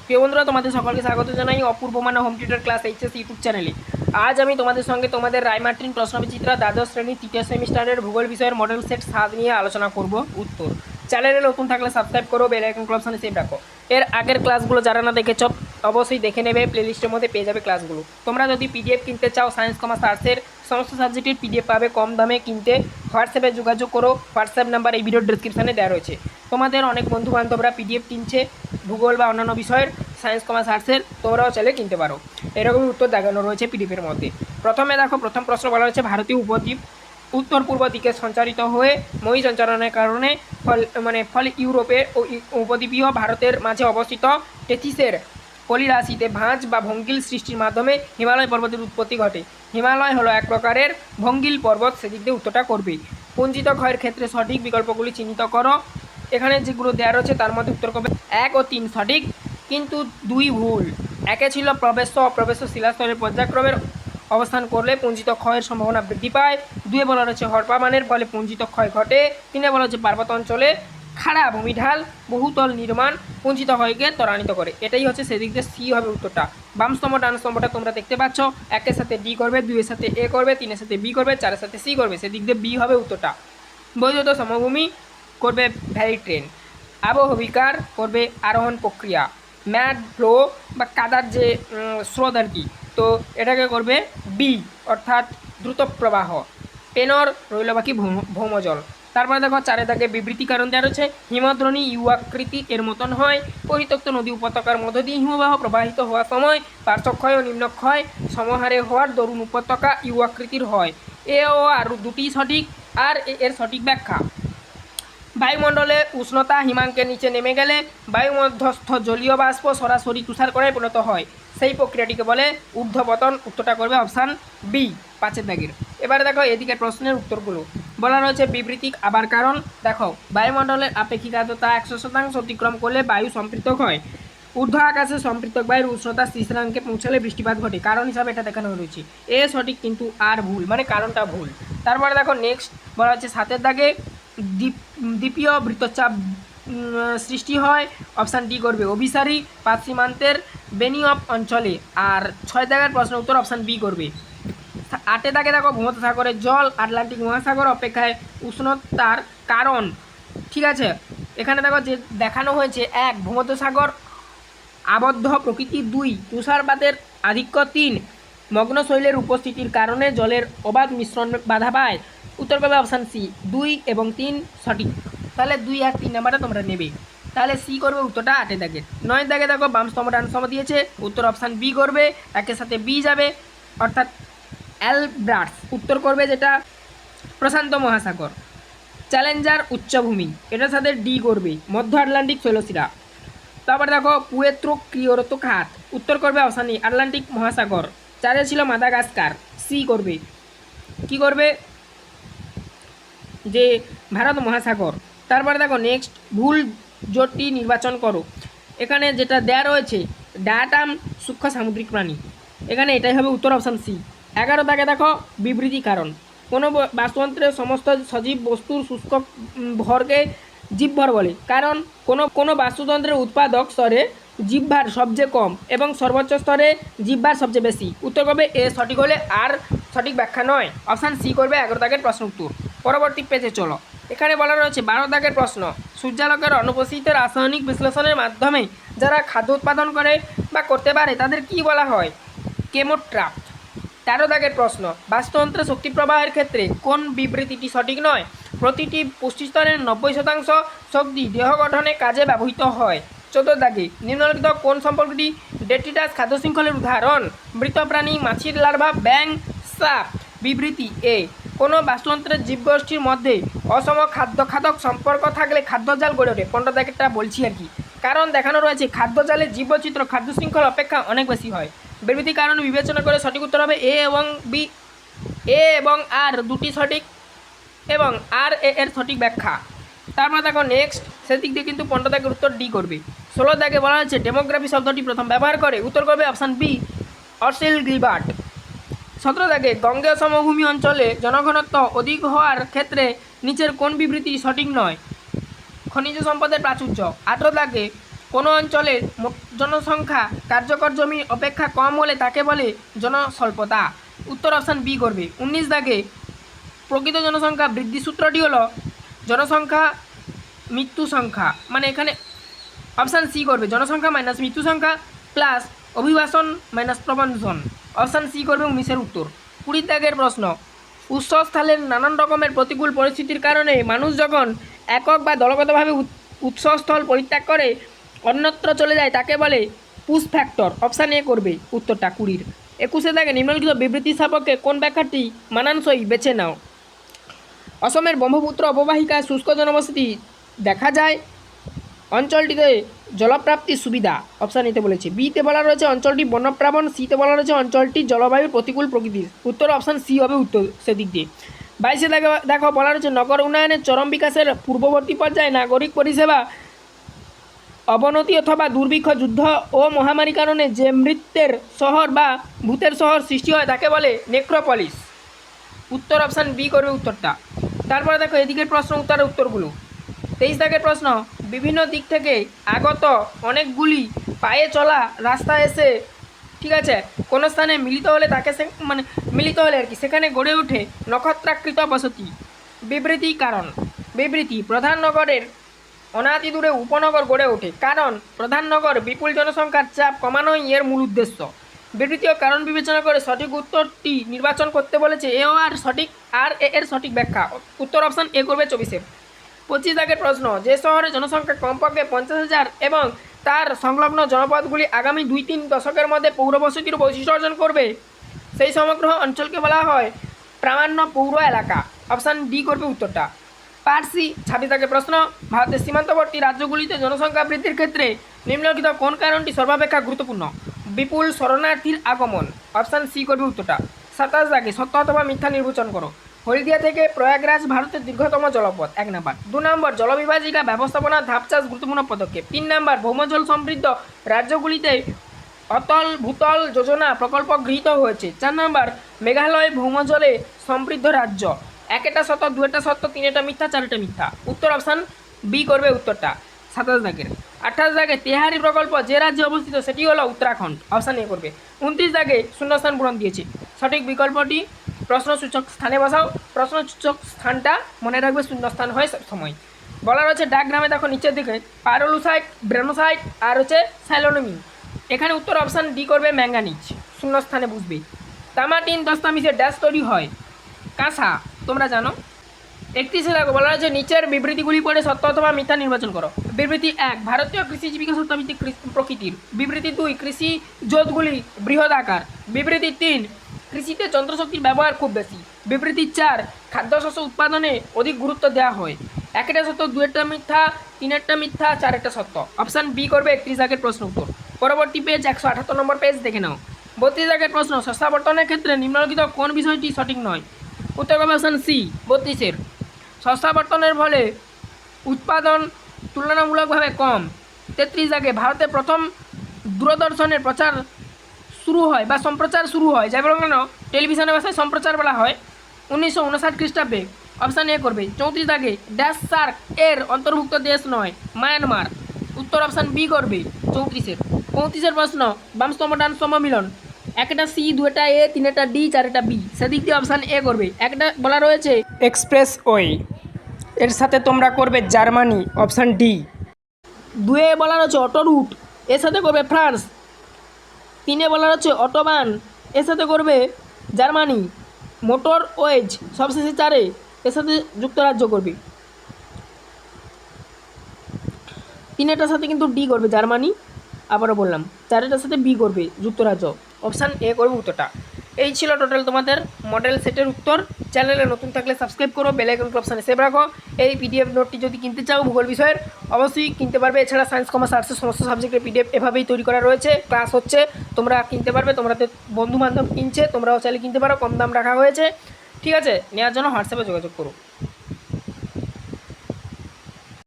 প্রিয় বন্ধুরা, তোমাদের সকলকে স্বাগত জানাই অপূর্ব মানা home tutor class HS YouTube চ্যানেলে। আজ আমি তোমাদের সঙ্গে তোমাদের রায়মার্টিন প্রশ্নবিচিত্রা দ্বাদশ শ্রেণী তৃতীয় সেমিস্টারের ভূগোল বিষয়ের মডেল সেট 7 নিয়ে আলোচনা করব। উত্তর। চ্যানেলে নতুন থাকলে সাবস্ক্রাইব করো, বেল আইকন অপশনে সেভ রাখো। এর আগের ক্লাসগুলো যারা না দেখেছ অবশ্যই দেখে নেবে, প্লেলিস্টের মধ্যে পেয়ে যাবে ক্লাসগুলো। তোমরা যদি পিডিএফ কিনতে চাও, সায়েন্স কমার্স আর্টসের সমস্ত সাবজেক্টের পিডিএফ পাবে কম দামে কিনতে। হোয়াটসঅ্যাপে যোগাযোগ করো, হোয়াটসঅ্যাপ নাম্বার এই ভিডিওর ডিসক্রিপশানে দেওয়া রয়েছে। তোমাদের অনেক বন্ধু বান্ধবরা পিডিএফ কিনছে ভূগোল বা অন্যান্য বিষয়ের, সায়েন্স কমার্স আর্টসের, তোমরাও চাইলে কিনতে পারো। এরকমই উত্তর দেখানো রয়েছে পিডিএফের মধ্যে। প্রথমে দেখো, প্রথম প্রশ্ন বলা হয়েছে ভারতীয় উপদ্বীপ উত্তর পূর্ব দিকে সঞ্চারিত হয়ে মই সঞ্চালনের কারণে ফলে ইউরোপের ও উপদ্বীপীয় ভারতের মাঝে অবস্থিত টেথিসের পলিরাশিতে ভাঁজ বা ভঙ্গিল সৃষ্টির মাধ্যমে হিমালয় পর্বতের উৎপত্তি ঘটে। হিমালয় হলো এক প্রকারের ভঙ্গিল পর্বত, সেদিক দিয়ে উত্তরটা করবে। পুঞ্জিত ক্ষয়ের ক্ষেত্রে সঠিক বিকল্পগুলি চিহ্নিত করো। এখানে যেগুলো দেওয়া রয়েছে তার মধ্যে উত্তর করবে 1 ও 3 সঠিক, কিন্তু 2 ভুল। একে ছিল প্রবেশ্য অপ্রবেশ্য শিলাস্তরের পর্যায়ক্রমের অবস্থান করলে পুঞ্জিত ক্ষয়ের সম্ভাবনা বৃদ্ধি পায়। 2 বলা রয়েছে হরপামানের ফলে পুঞ্জিত ক্ষয় ঘটে। 3 বলা হচ্ছে পার্বত্য অঞ্চলে খাড়া ভূমিঢাল বহুতল নির্মাণ পুঞ্জিত ক্ষয়কে ত্বরান্বিত করে। এটাই হচ্ছে সেদিক দিয়ে সি হবে উত্তরটা। বাম স্তম্ভ ডান স্তম্ভটা তোমরা দেখতে পাচ্ছ, 1 এর সাথে ডি করবে, 2 এর সাথে এ করবে, 3 এর সাথে বি করবে, 4 এর সাথে সি করবে, সেদিক দিয়ে বি হবে উত্তরটা। বৈধত সমভূমি করবে ভ্যালি ট্রেন। আবহবিকার করবে আরোহণ প্রক্রিয়া। ম্যাড ফ্লো বা কাদার যে স্রোত আর কি, তো এটাকে করবে বি অর্থাৎ দ্রুত প্রবাহ। পেনর রইল বাকি ভৌমজল। তারপরে দেখো 4 দাগে বিবৃতি কারণ দেওয়া রয়েছে হিমদ্রোণী ইউ আকৃতি এর মতন হয়। পরিত্যক্ত নদী উপত্যকার মধ্য দিয়ে হিমবাহ প্রবাহিত হওয়ার সময় পার্শ্বক্ষয় ও নিম্নক্ষয় সমহারে হওয়ার দরুন উপত্যকা ইউ আকৃতির হয়। এ ও আর দুটি সঠিক, আর এর সঠিক ব্যাখ্যা। বায়ুমণ্ডলে উষ্ণতা হিমাঙ্কের নিচে নেমে গেলে বায়ুমধ্যস্থ জলীয় বাষ্প সরাসরি তুষারকণায় পরিণত হয়, সেই প্রক্রিয়াটিকে বলে ঊর্ধ্বপতন। উত্তরটা করবে অপশান বি 5 দাগের। এবারে দেখো এদিকে প্রশ্নের উত্তরগুলো বলা রয়েছে বিবৃতি আবার কারণ। দেখো, বায়ুমণ্ডলের আপেক্ষিক আর্দ্রতা 100% অতিক্রম করলে বায়ু সম্পৃক্তক হয়। ঊর্ধ্ব আকাশে সম্পৃক্তক বায়ুর উষ্ণতা স্থিরাঙ্কে পৌঁছালে বৃষ্টিপাত ঘটে, কারণ হিসাবে এটা দেখানো রয়েছে। এ সঠিক কিন্তু আর ভুল, মানে কারণটা ভুল। তারপরে দেখো নেক্সট বলা হচ্ছে 7 দাগে দ্বীপীয় বৃত্তচাপ সৃষ্টি হয়। অপশান ডি করবে অভিসারী পাত সীমান্তের বেনিয়প অঞ্চলে। আর 6 দাগের প্রশ্ন উত্তর অপশান বি করবে। 8 দাগে দেখো ভূমধ্যসাগরের জল আটলান্টিক মহাসাগর অপেক্ষায় উষ্ণতার কারণ। ঠিক আছে, এখানে দেখো যে দেখানো হয়েছে 1 ভূমধ্যসাগর আবদ্ধ প্রকৃতি, 2 তুষারপাতের আধিক্য, 3 মগ্নশৈলের উপস্থিতির কারণে জলের অবাধ মিশ্রণ বাধা পায়। উত্তর করবে অপশান সি 2 এবং 3 সঠিক। তাহলে 2 আর 3 নাম্বারটা তোমরা নেবে। তাহলে সি করবে উত্তরটা 8 দাগের। 9 দাগে দেখো বাম স্তম্ভ ডান স্তম্ভ দিয়েছে, উত্তর অপশান বি করবে, একের সাথে বি যাবে অর্থাৎ অ্যালব্রার্টস। উত্তর করবে যেটা প্রশান্ত মহাসাগর। চ্যালেঞ্জার উচ্চভূমি, এটার সাথে ডি করবে মধ্য আটলান্টিক শৈলশিরা। তারপরে দেখো পুয়েত্রো ক্রিওতো খাত, উত্তর করবে অপশান ই আটলান্টিক মহাসাগর। 4 ছিল মাদাগাস্কার, সি করবে। কি করবে যে ভারত মহাসাগর। তারপরে দেখো নেক্সট ভুল জোটটি নির্বাচন করো। এখানে যেটা দেয়া রয়েছে ডায়াটাম সূক্ষ্ম সামুদ্রিক প্রাণী, এখানে এটাই হবে উত্তর অপশান সি। 11 দাগে দেখো বিবৃতি কারণ। কোনো বাস্তুতন্ত্রের সমস্ত সজীব বস্তুর শুষ্ক ভরকে জীবভর বলে, কারণ কোনো বাস্তুতন্ত্রের উৎপাদক স্তরে জীবভার সবচেয়ে কম এবং সর্বোচ্চ স্তরে জীবভার সবচেয়ে বেশি। উত্তর করবে এ সঠিক হলে আর সঠিক ব্যাখ্যা নয়, অপশান সি করবে 11 দাগের প্রশ্ন উত্তর। পরবর্তী পেজে চলো, এখানে বলা রয়েছে 12 দাগের প্রশ্ন সূর্যালোকের অনুপস্থিত রাসায়নিক বিশ্লেষণের মাধ্যমে যারা খাদ্য উৎপাদন করে বা করতে পারে তাদের কি বলা হয়? কেমোট্রাপ। 13 দাগের প্রশ্ন বাস্তুতন্ত্রে শক্তি প্রবাহের ক্ষেত্রে কোন বিবৃতিটি সঠিক নয়? প্রতিটি পুষ্টিস্তরের 90% শক্তি দেহ গঠনে কাজে ব্যবহৃত হয়। 14 দাগে নিম্নলিখিত কোন সম্পর্কটি ডেট্রিটাস খাদ্য শৃঙ্খলের উদাহরণ? মৃত প্রাণী, মাছির লার্ভা, ব্যাঙ, সাপ। বিবৃতি এ কোনো বাস্তুতন্ত্রের জীবগোষ্ঠীর মধ্যে অসম খাদ্য সম্পর্ক থাকলে খাদ্যজাল গড়ে ওঠে। 15 দাগেরটা বলছি আর কি, কারণ দেখানো রয়েছে খাদ্যজালের জীববৈচিত্র্য খাদ্য শৃঙ্খল অপেক্ষা অনেক বেশি হয়। বিবৃতি কারণ বিবেচনা করে সঠিক উত্তর হবে এ এবং বি। এ এবং আর দুটি সঠিক এবং আর এর সঠিক ব্যাখ্যা। তারপর দেখো নেক্সট সেদিক দিয়ে কিন্তু 15 দাগের উত্তর ডি করবে। 16 দাগে বলা হয়েছে ডেমোগ্রাফি শব্দটি প্রথম ব্যবহার করে। উত্তর করবে অপশান বি অর্সেল গিলবার্ট। 17 দাগে গঙ্গেয় সমভূমি অঞ্চলে জনঘনত্ব অধিক হওয়ার ক্ষেত্রে নিচের কোন বিবৃতি সঠিক নয়? খনিজ সম্পদের প্রাচুর্য। 18 দাগে কোনো অঞ্চলের জনসংখ্যা কার্যকর জমি অপেক্ষা কম হলে তাকে বলে জনস্বল্পতা। উত্তর অপশান বি করবে। 19 দাগে প্রকৃত জনসংখ্যা বৃদ্ধি সূত্রটি হলো জনসংখ্যা মৃত্যু সংখ্যা, মানে এখানে অপশান সি করবে, জনসংখ্যা মাইনাস মৃত্যু সংখ্যা প্লাস অভিবাসন মাইনাস প্রবঞ্চন। অপশান সি করবে 19-এর উত্তর। 20 দাগের প্রশ্ন, উৎসস্থলের নানান রকমের প্রতিকূল পরিস্থিতির কারণে মানুষ যখন একক বা দলগতভাবে উৎসস্থল পরিত্যাগ করে অন্যত্র চলে যায় তাকে বলে পুশ ফ্যাক্টর। অপশান এ করবে উত্তরটা 20-এর। 21 দাগে নিম্নলিখিত বিবৃতির সাপেক্ষে কোন ব্যাখ্যাটি মানানসই বেছে নাও। অসমের ব্রহ্মপুত্র অববাহিকায় শুষ্ক জনবসতি দেখা যায়, অঞ্চলটিতে জলপ্রাপ্তির সুবিধা। অপশান এতে বলেছে। বিতে বলা রয়েছে অঞ্চলটি বন্যপ্রাবণ, সিতে বলা রয়েছে অঞ্চলটি জলবায়ুর প্রতিকূল প্রকৃতির। উত্তর অপশান সি হবে উত্তর সেদিক দিয়ে। 22 দেখো বলা রয়েছে নগর উন্নয়নের চরম বিকাশের পূর্ববর্তী পর্যায়ে নাগরিক পরিষেবা অবনতি অথবা দুর্ভিক্ষ, যুদ্ধ ও মহামারী কারণে যে মৃত্যের শহর বা ভূতের শহর সৃষ্টি হয় তাকে বলে নেক্রোপলিস। উত্তর অপশান বি করবে উত্তরটা। তারপরে দেখো এদিকের প্রশ্ন উত্তরের উত্তরগুলো। 23 দাগের প্রশ্ন, বিভিন্ন দিক থেকে আগত অনেকগুলি পায়ে চলা রাস্তা এসে ঠিক আছে কোনো স্থানে মিলিত হলে তাকে মানে মিলিত হলে আর কি সেখানে গড়ে ওঠে নক্ষত্রাকৃত বসতি। বিবৃতি কারণ, বিবৃতি প্রধান নগরের অনাদি দূরে উপনগর গড়ে ওঠে কারণ প্রধান নগর বিপুল জনসংখ্যার চাপ কমানোই এর মূল উদ্দেশ্য। বিবৃতি ও কারণ বিবেচনা করে সঠিক উত্তরটি নির্বাচন করতে বলেছে। এ ও আর সঠিক আর এর সঠিক ব্যাখ্যা। উত্তর অপশান এ করবে 24-এর। 25 দাগের প্রশ্ন, যে শহরে জনসংখ্যা কমপক্ষে 50,000 এবং তার সংলগ্ন জনপদগুলি আগামী 2-3 দশকের মধ্যে পৌরবসতির বৈশিষ্ট্য অর্জন করবে সেই সমগ্র অঞ্চলকে বলা হয় প্রামাণ্য পৌর এলাকা। অপশান ডি করবে উত্তরটা। পার্সি 26 দাগের প্রশ্ন, ভারতের সীমান্তবর্তী রাজ্যগুলিতে জনসংখ্যা বৃদ্ধির ক্ষেত্রে নিম্নলিখিত কোন কারণটি সর্বাপেক্ষা গুরুত্বপূর্ণ। বিপুল শরণার্থীর আগমন। অপশান সি করবে উত্তরটা। 27 দাগে সত্য অথবা মিথ্যা নির্বাচন করো। হলদিয়া থেকে প্রয়াগরাজ ভারতের দীর্ঘতম জলপথ 1 নম্বর। 2 নম্বর জলবিভাজিকা ব্যবস্থাপনা ধাপচাষ গুরুত্বপূর্ণ পদক্ষেপ। 3 নম্বর ভৌমজল সমৃদ্ধ রাজ্যগুলিতে অতল ভূতল যোজনা প্রকল্প গৃহীত হয়েছে। 4 নম্বর মেঘালয় ভৌমজলে সমৃদ্ধ রাজ্য। 1টা সত্য, 2টা সত্য, 3টা মিথ্যা, 4টা মিথ্যা। উত্তর অপশান বি করবে উত্তরটা। 27 দাগের। 28 দাগে তেহারি প্রকল্প যে রাজ্যে অবস্থিত সেটি হলো উত্তরাখণ্ড। অপশান এ করবে। 29 দাগে শূন্যস্থান পূরণ দিয়েছে। সঠিক বিকল্পটি প্রশ্নসূচক স্থানে বসাও। প্রশ্নসূচক স্থানটা মনে রাখবে শূন্যস্থান হয় সময়। বলা রয়েছে ডাকগ্রামে দেখো নিচের দিকে পাইরোলুসাইট, ব্রেনোসাইট আর হচ্ছে স্যালোনিমিন। এখানে উত্তর অপশান ডি করবে ম্যাঙ্গানিজ। শূন্যস্থানে বুঝবে। তামা টিন দস্তা মিশে ড্যাশ তৈরি হয় কাঁসা, তোমরা জানো। 31 দেখো বলা রয়েছে নিচের বিবৃতিগুলি পড়ে সত্য অথবা মিথ্যা নির্বাচন করো। বিবৃতি 1, ভারতীয় কৃষি জীবিকা সত্তাভিত্তিক প্রকৃতির। বিবৃতি 2, কৃষি জোটগুলি বৃহৎ আকার। বিবৃতি 3, কৃষিতে যন্ত্রশক্তির ব্যবহার খুব বেশি। বিবৃতি 4, খাদ্যশস্য উৎপাদনে অধিক গুরুত্ব দেওয়া হয়। 1টা সত্য, 2টা মিথ্যা, 3টা মিথ্যা, 4টা সত্য। অপশান বি করবে 31 দাগের প্রশ্ন উত্তর। পরবর্তী পেজ 178 নম্বর পেজ দেখে নাও। 32 দাগের প্রশ্ন, শস্যাবর্তনের ক্ষেত্রে নিম্নলিখিত কোন বিষয়টি সঠিক নয়। উত্তর হবে অপশান সি 32-এর। শস্যাবর্তনের ফলে উৎপাদন তুলনামূলকভাবে কম। 33 দাগে ভারতে প্রথম দূরদর্শনের প্রচার শুরু হয় বা সম্প্রচার শুরু হয়, যাই বলো কেন টেলিভিশনের ভাষায় সম্প্রচার বলা হয় 1959 খ্রিস্টাব্দে। অপশান এ করবে। 34 দাগে ড্যাশ সার্ক এর অন্তর্ভুক্ত দেশ নয় মায়ানমার। উত্তর অপশান বি করবে 34-এর। 35-এর প্রশ্ন, বামস্তম্ভ ডানস্তম্ভ মিলন। 1টা সি, 2টা এ, 3টা ডি, 4টা বি। সেদিক দিয়ে অপশান এ করবে। 1টা বলা রয়েছে এক্সপ্রেস ওয়ে, এর সাথে তোমরা করবে জার্মানি। Option D. 2-এ বলা রয়েছে অটো রুট, এর সাথে করবে ফ্রান্স। 3-এ বলা রয়েছে অটোবান, এর সাথে করবে জার্মানি। মোটর ওয়েজ সবশেষে 4-এ, এর সাথে যুক্তরাজ্য করবে। 3-এটার সাথে কিন্তু ডি করবে জার্মানি, আবারও বললাম 4-এটার সাথে বি করবে যুক্তরাজ্য। অপশান এ করবে উত্তরটা। এই ছিল টোটাল তোমাদের মডেল সেটের উত্তর। চ্যানেলে নতুন থাকলে সাবস্ক্রাইব করো, বেল আইকন অপশানে সেভ রাখো। এই পিডিএফ নোটটি যদি কিনতে চাও ভূগোল বিষয়ের অবশ্যই কিনতে পারবে। এছাড়া সায়েন্স কমার্স আর্টসের সমস্ত সাবজেক্টের পিডিএফ এভাবেই তৈরি করা রয়েছে, ক্লাস হচ্ছে, তোমরা কিনতে পারবে। তোমাদের বন্ধু বান্ধব কিনছে, তোমরাও চাইলে কিনতে পারো, কম দাম রাখা হয়েছে। ঠিক আছে, নেওয়ার জন্য হোয়াটসঅ্যাপে যোগাযোগ করো।